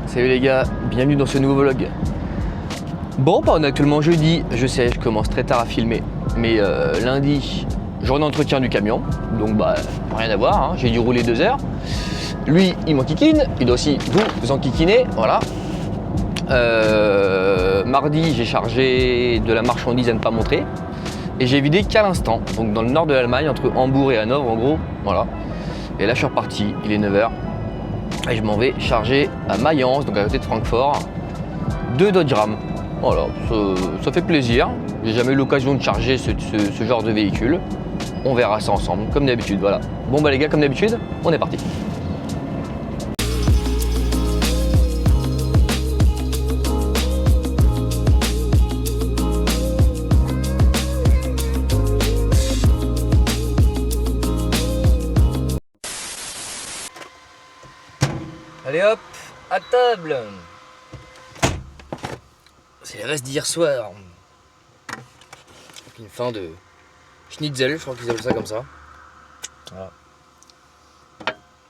Salut les gars, bienvenue dans ce nouveau vlog. Bon, on est actuellement jeudi, je sais, je commence très tard à filmer, mais lundi, journée d'entretien du camion, donc bah rien à voir, hein. J'ai dû rouler 2 heures. Lui, il m'enquiquine, il doit aussi vous enquiquiner, voilà. Mardi, j'ai chargé de la marchandise à ne pas montrer, et j'ai vidé qu'à l'instant, donc dans le nord de l'Allemagne, entre Hambourg et Hanovre en gros, voilà. Et là je suis reparti, il est 9h. Et je m'en vais charger à Mayence, donc à côté de Francfort, 2 Dodge Ram. Voilà, ça fait plaisir. J'ai jamais eu l'occasion de charger ce genre de véhicule. On verra ça ensemble, comme d'habitude, voilà. Bon bah les gars, comme d'habitude, on est parti. Allez hop, à table. C'est les restes d'hier soir. Une fin de schnitzel, je crois qu'ils appellent ça comme ça. Voilà.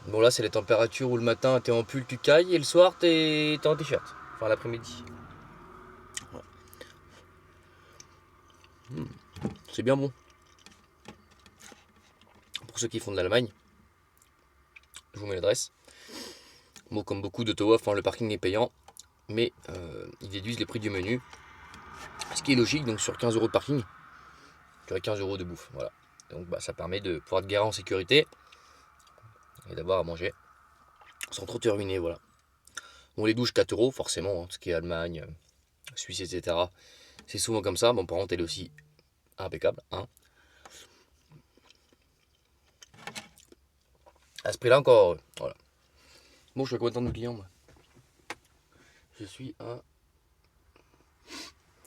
Bon là c'est les températures où le matin t'es en pull, tu cailles et le soir t'es en t-shirt. Enfin l'après-midi. Ouais. C'est bien bon. Pour ceux qui font de l'Allemagne, je vous mets l'adresse. Bon, comme beaucoup d'auto-off, le parking est payant, mais ils déduisent les prix du menu, ce qui est logique. Donc sur 15 € de parking, tu aurais 15 € de bouffe, voilà. Donc bah, ça permet de pouvoir te garer en sécurité et d'avoir à manger sans trop te ruiner, voilà. Bon, les douches 4 € forcément, hein, ce qui est Allemagne, Suisse, etc. C'est souvent comme ça. Bon, par contre, elle est aussi impeccable, hein. À ce prix-là encore, voilà. Bon, je suis à combien de temps de clients, moi? Je suis à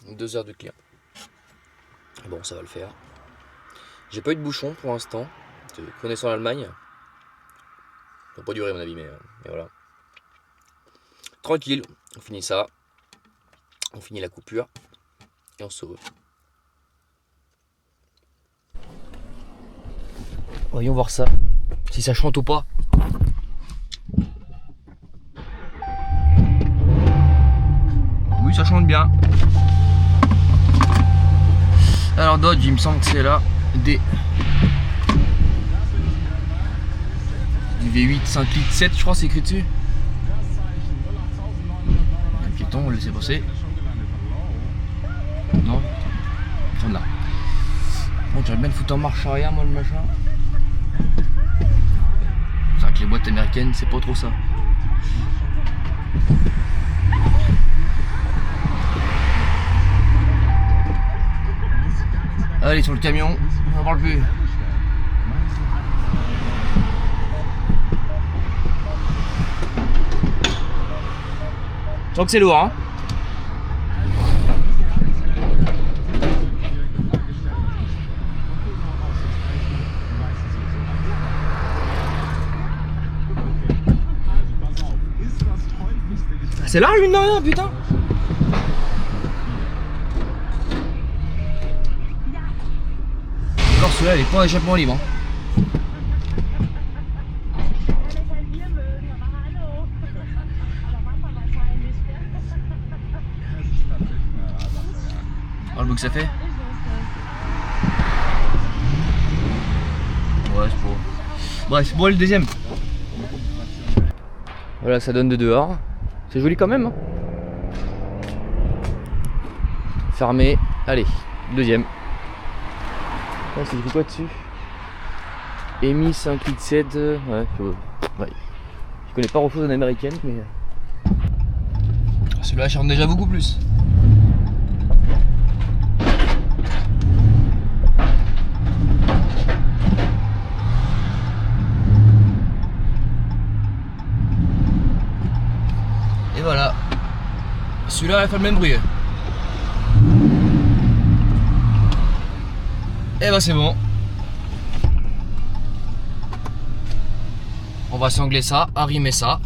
2 heures de client. Bon, ça va le faire. J'ai pas eu de bouchon pour l'instant. Connaissant l'Allemagne, ça va pas durer à mon avis, mais voilà. Tranquille, on finit ça. On finit la coupure. Et on se sauve. Voyons voir ça. Si ça chante ou pas. Ça chante bien. Alors Dodge, il me semble que c'est là du V8 5 litres 7, je crois, c'est écrit dessus. Un piéton, on va le laisser passer. Non, là. Bon, j'aurais bien le foutre en marche arrière, moi, le machin. C'est vrai que les boîtes américaines, c'est pas trop ça. Allez, sur le camion, on n'en parle plus. Je sens que c'est lourd, hein. C'est large, mine de rien, putain. Celui-là, elle est pas en échappement libre. Oh, le bouc que ça fait. Ouais, c'est pour. Bref, bon, le deuxième. Voilà, ça donne de dehors. C'est joli quand même, hein. Fermé. Allez, deuxième. Ah, c'est écrit quoi dessus? EMI 5 litres 7. Ouais, je connais pas grand chose en américaine, mais celui-là chante déjà beaucoup plus. Et voilà. Celui-là, il fait le même bruit. Et bah c'est bon. On va sangler ça, arrimer ça.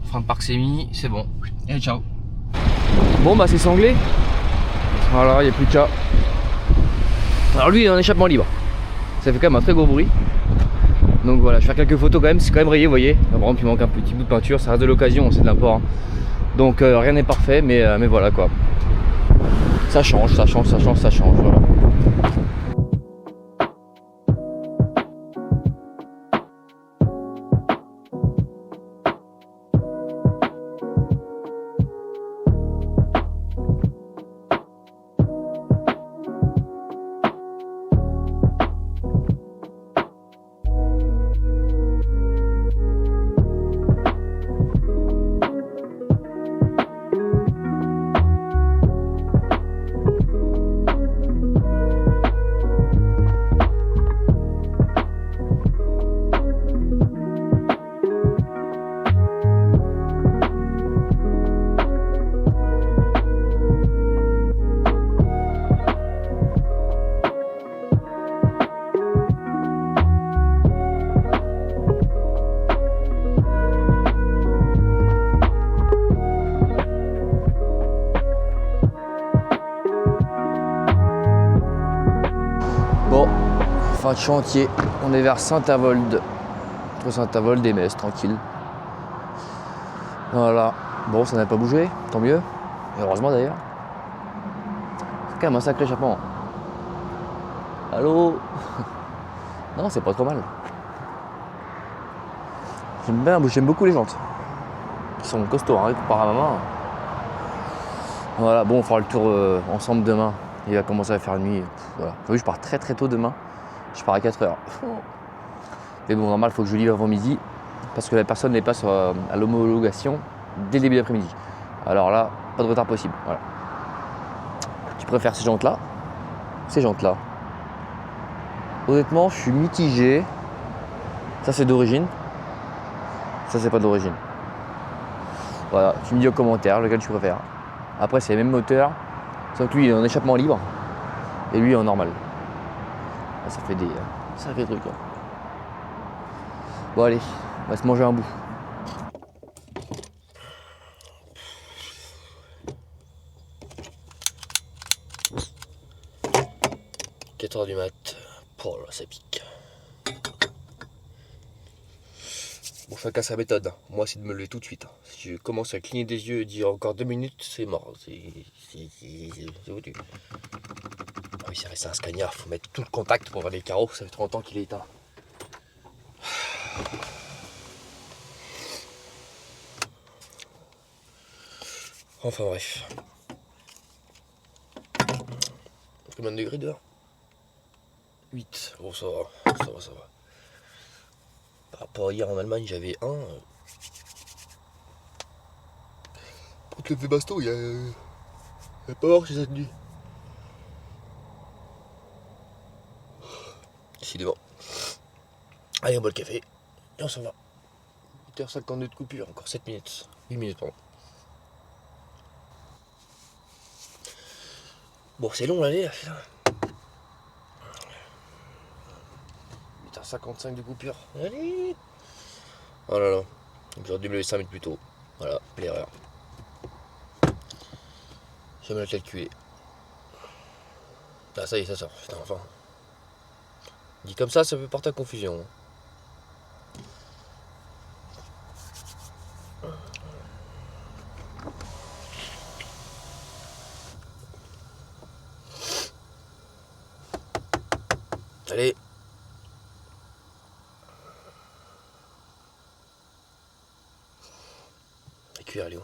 Frein de parc c'est mis, c'est bon. Et ciao. Bon bah c'est sanglé. Voilà, il n'y a plus de chat. Alors lui il est en échappement libre. Ça fait quand même un très gros bruit. Donc voilà, je vais faire quelques photos quand même, c'est quand même rayé, vous voyez. Par exemple, il manque un petit bout de peinture, ça reste de l'occasion, c'est de l'import. Hein. Donc rien n'est parfait, mais voilà quoi. Ça change, ça change, ça change, ça change, voilà. Bon, fin de chantier, on est vers Saint-Avold, entre Saint-Avold et Metz, tranquille. Voilà, bon ça n'a pas bougé, tant mieux, et heureusement d'ailleurs. C'est quand même un sacré échappement. Allô? Non, c'est pas trop mal. J'aime beaucoup les jantes. Ils sont costauds, hein, comparé à ma main. Voilà, bon on fera le tour ensemble demain. Il va commencer à faire nuit. Voilà. Vous voyez, je pars très très tôt demain. Je pars à 4h. Mais bon, normal, il faut que je livre avant midi. Parce que la personne n'est pas à l'homologation dès le début d'après-midi. Alors là, pas de retard possible. Voilà. Tu préfères ces jantes-là? Ces jantes-là. Honnêtement, je suis mitigé. Ça, c'est d'origine. Ça, c'est pas d'origine. Voilà, tu me dis en commentaire lequel tu préfères. Après, c'est les mêmes moteurs. Sauf que lui, il est en échappement libre. Et lui, en normal. Ça fait des sacrés trucs. Hein. Bon, allez, on va se manger un bout. 4h du mat. Oh là, ça pique. Bon, chacun sa méthode. Moi, c'est de me lever tout de suite. Si je commence à cligner des yeux et dire encore 2 minutes, c'est mort. C'est foutu. Oui, c'est un Scania. Faut mettre tout le contact pour voir les carreaux. Ça fait trop longtemps qu'il est éteint. Enfin bref. Combien de degrés dehors? 8. Bon, ça va. Ça va, ça va. Par rapport à hier en Allemagne, j'avais 1. Pour le Basto, il y a pas mort chez cette nuit. Décidément. Allez, on boit le café. Et on s'en va. 8h52 de coupure, encore 7 minutes. 8 minutes, pardon. Bon, c'est long l'année, là, putain. 8h55 de coupure. Allez. Oh là là. J'aurais dû me lever 5 minutes plus tôt. Voilà, l'erreur. Je vais me la calculer. Ah, ça y est, ça sort. Putain, enfin. Dit comme ça peut porter à confusion. Allez. La cuillère, elle est où?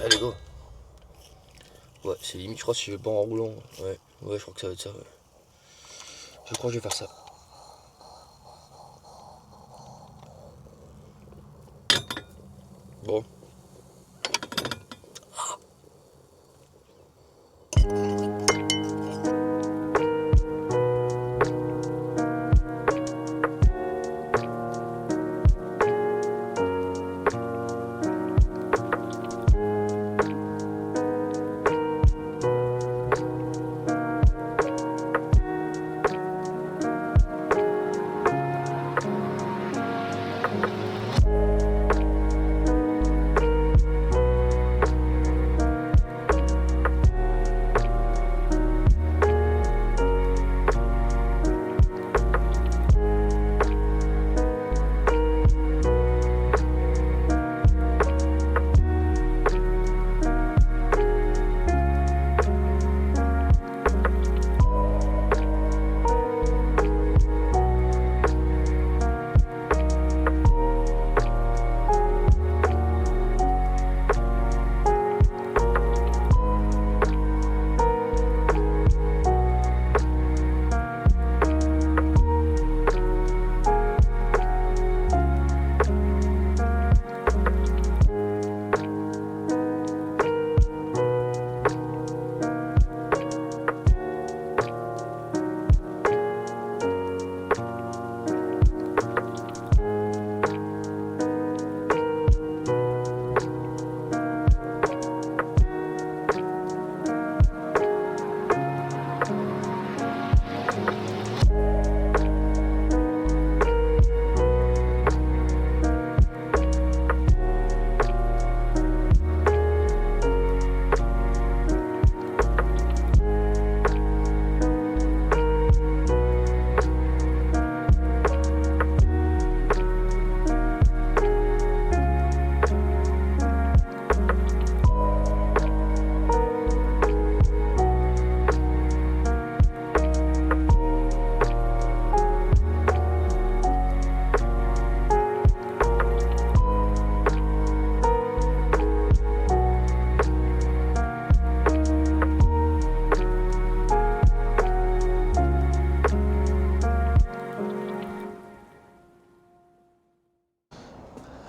Allez, go. Ouais, c'est limite, je crois, si je vais pas en roulant. Ouais, je crois que ça va être ça. Ouais. Je crois que je vais faire ça. Bon.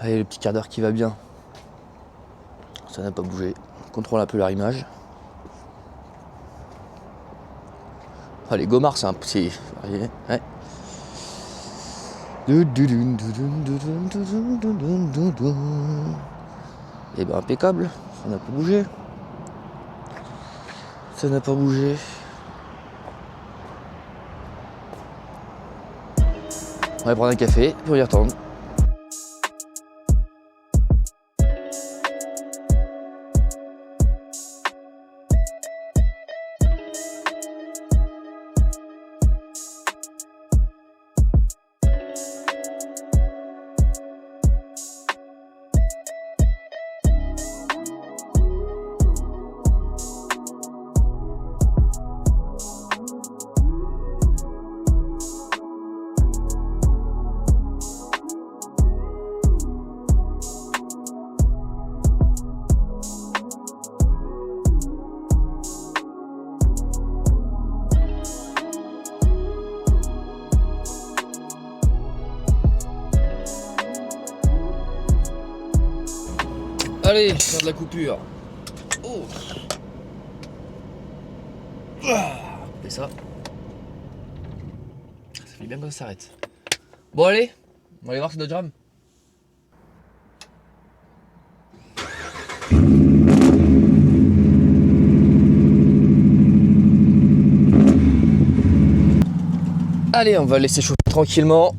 Allez, le petit quart d'heure qui va bien. Ça n'a pas bougé. On contrôle un peu leur image. Ah, les gomards, c'est un... Ouais. Et ben impeccable, ça n'a pas bougé. Ça n'a pas bougé. On va prendre un café pour y retourner. Allez, faire de la coupure. Oh. Et ça fait bien que ça s'arrête. Bon allez, on va aller voir ce Dodge Ram. Allez, on va laisser chauffer tranquillement.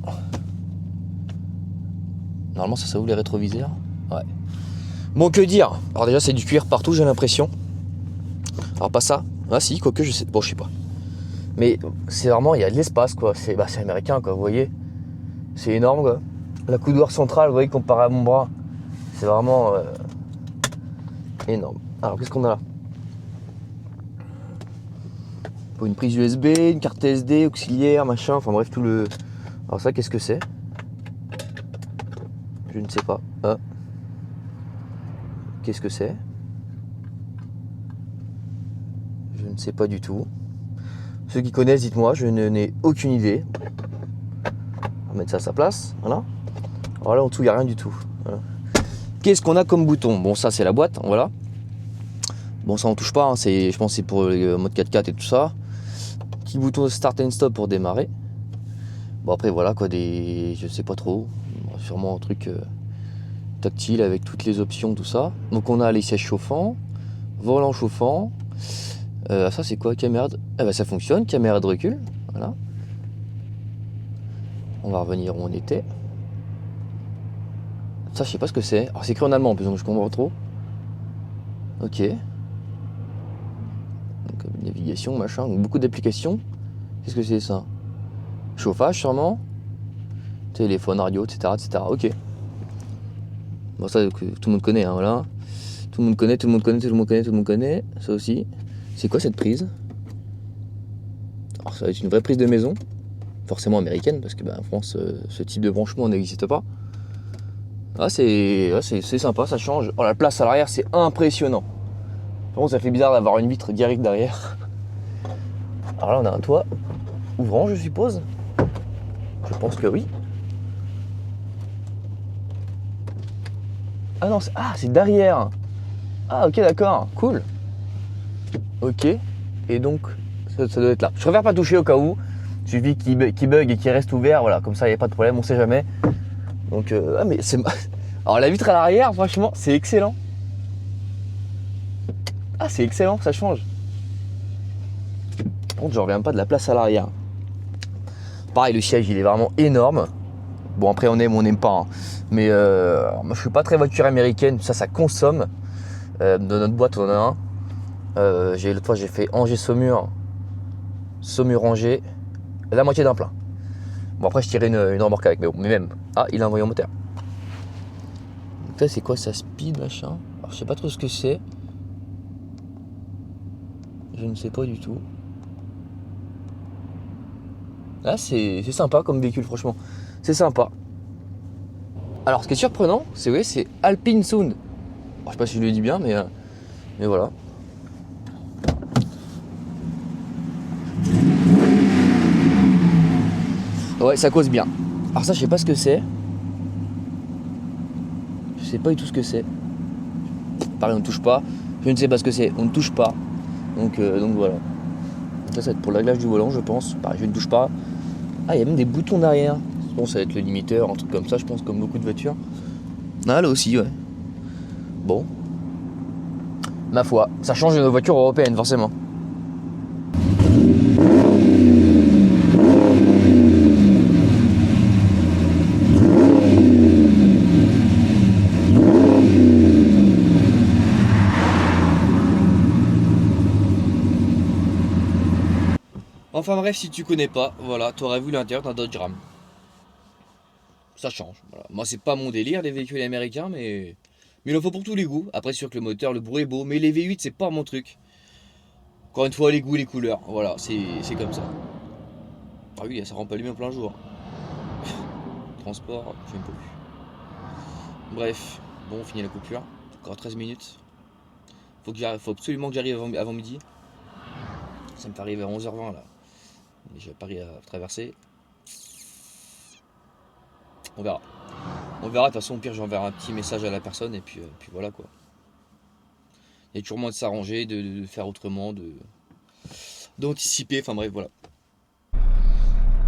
Normalement ça ouvre les rétroviseurs. Ouais. Bon, que dire? Alors déjà c'est du cuir partout, j'ai l'impression. Alors pas ça. Ah si, quoique je sais. Bon, je sais pas. Mais c'est vraiment, il y a de l'espace quoi. C'est américain quoi, vous voyez. C'est énorme quoi. La coudoir centrale, vous voyez, comparé à mon bras, c'est vraiment énorme. Alors qu'est-ce qu'on a là? Pour une prise USB, une carte SD, auxiliaire, machin, enfin bref tout le... Alors ça qu'est-ce que c'est? Je ne sais pas. Ah. Qu'est-ce que c'est? Je ne sais pas du tout. Ceux qui connaissent, dites-moi, je n'ai aucune idée. On va mettre ça à sa place, voilà. Alors là en dessous il n'y a rien du tout. Voilà. Qu'est-ce qu'on a comme bouton? Bon, ça c'est la boîte, voilà. Bon, ça on touche pas, hein. Je pense que c'est pour le mode 4x4 et tout ça. Petit bouton de start and stop pour démarrer. Bon après voilà quoi, je sais pas trop. Sûrement un truc tactile avec toutes les options, tout ça. Donc on a les sièges chauffants, volant chauffant. Ça c'est quoi? Caméra de... Eh ben ça fonctionne, caméra de recul. Voilà. On va revenir où on était. Ça je sais pas ce que c'est. Alors c'est écrit en allemand en plus, donc je comprends pas trop. Ok. Donc navigation, machin, donc beaucoup d'applications. Qu'est-ce que c'est ça? Chauffage sûrement. Téléphone, radio, etc. etc. Ok. Bon ça tout le monde connaît, hein, voilà. Tout le monde connaît, tout le monde connaît, tout le monde connaît, tout le monde connaît. Ça aussi. C'est quoi cette prise? Alors ça va être une vraie prise de maison. Forcément américaine, parce que en France, ce type de branchement n'existe pas. Ah c'est sympa, ça change. Oh, la place à l'arrière, c'est impressionnant. Par contre, ça fait bizarre d'avoir une vitre directe derrière. Alors là, on a un toit ouvrant, je suppose. Je pense que oui. Ah non, c'est derrière. Ah ok, d'accord, cool. Ok, et donc ça doit être là. Je préfère pas toucher au cas où. Il suffit qu'il bug et qu'il reste ouvert, voilà, comme ça il n'y a pas de problème, on sait jamais. Donc ah mais c'est... Alors la vitre à l'arrière, franchement, c'est excellent. Ah c'est excellent, ça change. Par contre, je reviens pas de la place à l'arrière. Pareil, le siège il est vraiment énorme. Bon après on aime ou on n'aime pas, hein. Mais moi je suis pas très voiture américaine, ça consomme. De notre boîte on en a un. L'autre fois j'ai fait Angers-Saumur, Saumur-Angers, la moitié d'un plein. Bon après je tirais une remorque avec, mais bon, mais même. Ah, il a envoyé un moteur. Donc là c'est quoi ça, speed machin? Alors je sais pas trop ce que c'est. Je ne sais pas du tout. Là c'est sympa comme véhicule, franchement. C'est sympa. Alors ce qui est surprenant, c'est Alpine Sound. Alors, je sais pas si je le dis bien, mais voilà. Ouais, ça cause bien. Alors ça, je sais pas ce que c'est. sais pas du tout ce que c'est. Pareil, on ne touche pas. Je ne sais pas ce que c'est, on ne touche pas. Donc voilà. Ça va être pour le réglage du volant, je pense. Pareil, je ne touche pas. Ah, il y a même des boutons derrière. Bon, ça va être le limiteur, un truc comme ça, je pense, comme beaucoup de voitures. Ah, là aussi, ouais. Bon. Ma foi, ça change de nos voitures européennes, forcément. Enfin bref, si tu connais pas, voilà, tu aurais vu l'intérieur d'un Dodge Ram. Ça change. Voilà. Moi, c'est pas mon délire, les véhicules américains, mais il en faut pour tous les goûts. Après, sûr que le moteur, le bruit est beau, mais les V8, c'est pas mon truc. Encore une fois, les goûts, les couleurs. Voilà, c'est comme ça. Ah oui, ça rend pas allumé en plein jour. Transport, je n'aime pas plus. Bref, bon, on finit la coupure. Encore 13 minutes. Faut absolument que j'arrive avant midi. Ça me fait arriver à 11h20 là. J'ai Paris à traverser. On verra. On verra, de toute façon, au pire, j'enverrai un petit message à la personne et puis voilà quoi. Il y a toujours moyen de s'arranger, de faire autrement, d'anticiper, enfin bref, voilà.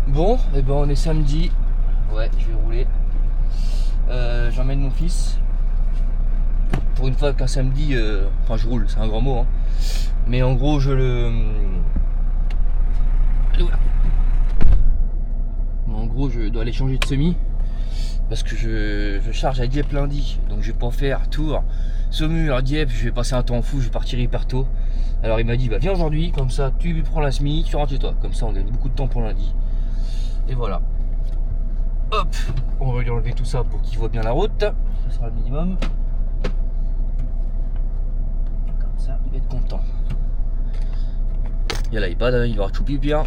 Bon, et ben on est samedi. Ouais, je vais rouler. J'emmène mon fils. Pour une fois qu'un samedi, enfin je roule, c'est un grand mot, hein. Mais en gros, en gros, je dois aller changer de semis. Parce que je charge à Dieppe lundi, donc je vais pas faire Tours, Saumur, Dieppe, je vais passer un temps fou, je vais partir hyper tôt. Alors il m'a dit, bah viens aujourd'hui, comme ça tu prends la semi, tu rentres chez toi, comme ça on gagne beaucoup de temps pour lundi. Et voilà. Hop, on va lui enlever tout ça pour qu'il voit bien la route, ce sera le minimum. Comme ça, il va être content. Il y a l'iPad, il va avoir choupi bien.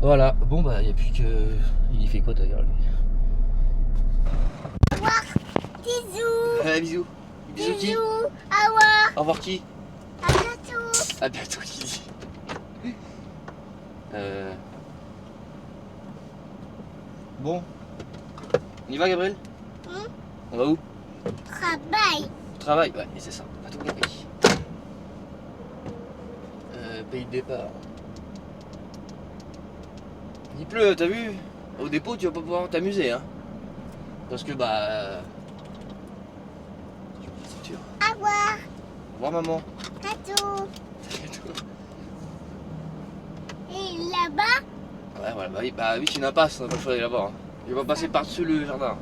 Voilà, bon bah il n'y a plus que... Il y fait quoi d'ailleurs lui? Au revoir, bisous. Bisous. Bisous qui? Bisous. Au revoir. Au revoir qui? À bientôt. À bientôt qui dit. Bon. On y va Gabriel? On va où? Travail. Travail, ouais, c'est ça. Pas tout compris. Pays de départ. Il pleut, t'as vu? Au dépôt, tu vas pas pouvoir t'amuser, hein. Parce que bah. C'est sûr. Au revoir. Au revoir maman. Bientôt. Et là-bas, Ouais, voilà, bah oui, tu n'as pas, on n'a pas le choix d'aller là-bas. Hein. Je vais pas passer par-dessus le jardin.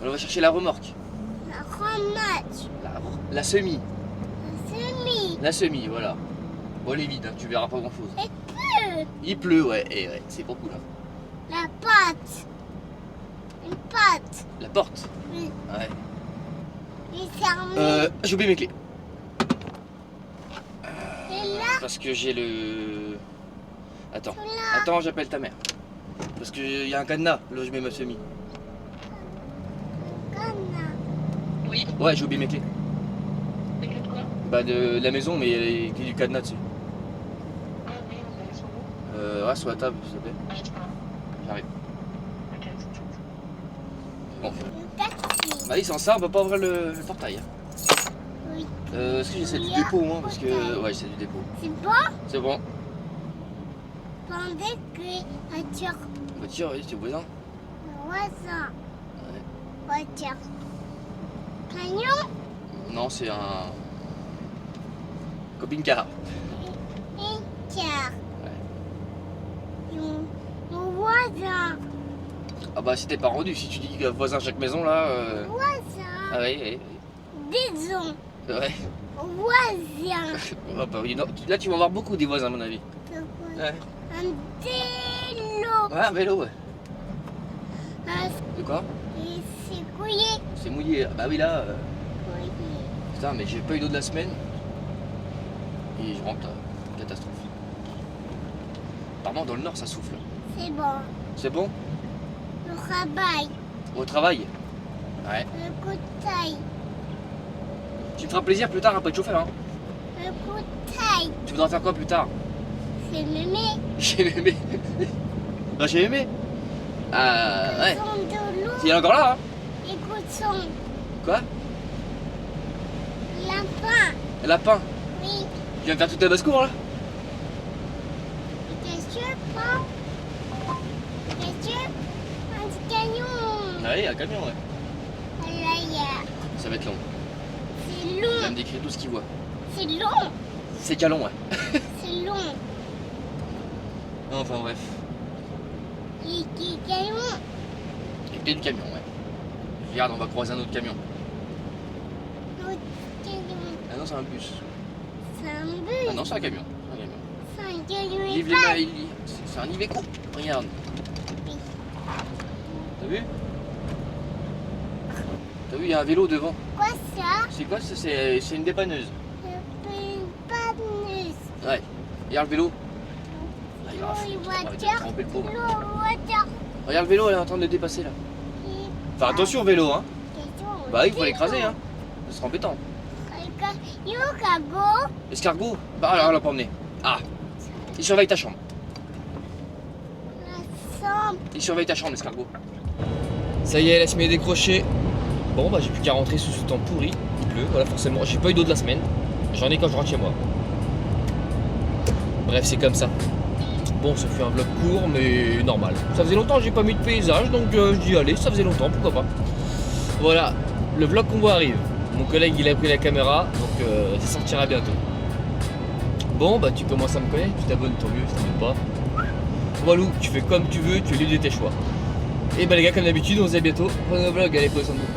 On va chercher la remorque. la rematch. La semi. Semi. La semi, voilà. Bon, elle est vide, hein, tu verras pas grand-chose. Et peu. Il pleut, ouais, et ouais, c'est beaucoup là. La pâte. Une pâte. La porte. Oui. Ouais. Il est fermé. J'ai oublié mes clés. Et là, Parce que j'ai le... Attends, là. attends, j'appelle ta mère. Parce qu'il y a un cadenas, là où je mets ma semi. Cana. Oui, Ouais, j'ai oublié mes clés. t'es clés de quoi? Bah de la maison, mais il y a les clés du cadenas dessus. Ah oui, vous allez sur vous. Ouais, sur la table, s'il te plaît. Ah, je sais pas. J'arrive. Ok, tout de suite. Bon. Le taxi. Bah oui, sans ça, on peut pas ouvrir le portail. Oui. Est-ce que j'essaie du dépôt, hein, parce que... Ouais, j'essaie du dépôt. C'est bon. C'est bon. Pendant que voiture. Voiture, oui, c'est au voisin. Voisin. Ouais. Voiture. Camion. Non, c'est un... Camping-car. Et car. Ouais. Mon voisin. Ah bah si t'es pas rendu, si tu dis voisin chaque maison là... Voisin. Ah ouais, Disons. ouais. Voisin. Ah bah oui, non, là tu vas en avoir beaucoup des voisins à mon avis. Ouais. Un vélo. Ouais, un vélo, ouais. Un- De quoi? Et c'est couillé. C'est mouillé. Ah bah oui là... Couillé. Putain, mais j'ai pas eu d'eau de la semaine. Et je rentre, catastrophe. Apparemment dans le nord ça souffle. C'est bon. C'est bon? Le travail. Au travail? Ouais. Le couteil. Tu me feras plaisir plus tard après de chauffer, hein? Le couteil. Tu voudras faire quoi plus tard? C'est mémé. J'ai mémé. Bah j'ai aimé. Ah ouais. Son de l'eau. Il est encore là, hein. Écoute son Quoi? lapin. Lapin. Oui. Tu viens de faire toute la basse-cour là? Qu'est-ce que tu prends? Qu'est-ce que tu un petit camion. Ouais, il y a un camion, ouais. Là, il y a. Ça va être long. C'est Il va long. me décrire tout ce qu'il voit. C'est long. C'est calon, ouais. C'est long. Enfin bref. Il est camion. Il y a peut-être du camion, ouais. Regarde, on va croiser un autre camion. L'autre camion. Ah non, c'est un bus. C'est un bus. Ah non, c'est un camion. C'est un camion. Il livre les mains, il lit. C'est un Iveco. Regarde. Oui. T'as vu? T'as vu, il y a un vélo devant. Quoi ça? C'est quoi ça? C'est une dépanneuse. Une panneuse. Ouais. Regarde le vélo. Ah, il va Une va voiture. tremper le pauvre. Une voiture. Regarde le vélo, elle est en train de le dépasser là. Enfin, attention au vélo, hein. Bah oui, il faut l'écraser, hein. Ça sera embêtant. Yo, cargo. Escargot? Bah alors, on l'a pas emmené. Ah. Il surveille ta chambre. Il surveille ta chambre, l'escargot. Ça y est, la semaine est décrochée. Bon, bah j'ai plus qu'à rentrer sous ce temps pourri. Il pleut, voilà, forcément. J'ai pas eu d'eau de la semaine. J'en ai quand je rentre chez moi. Bref, c'est comme ça. Bon, ça fait un vlog court, mais normal. Ça faisait longtemps que j'ai pas mis de paysage, donc je dis allez, ça faisait longtemps, pourquoi pas. Voilà, le vlog convoi arrive. Mon collègue, il a pris la caméra, donc ça sortira bientôt. Bon, bah tu commences à me connaître, tu t'abonnes, tant mieux, si t'abonnes pas. Walou, tu fais comme tu veux, tu es libre de tes choix. Et bah les gars, comme d'habitude, on se dit à bientôt. Prenez le vlog, allez, prenez soin de vous.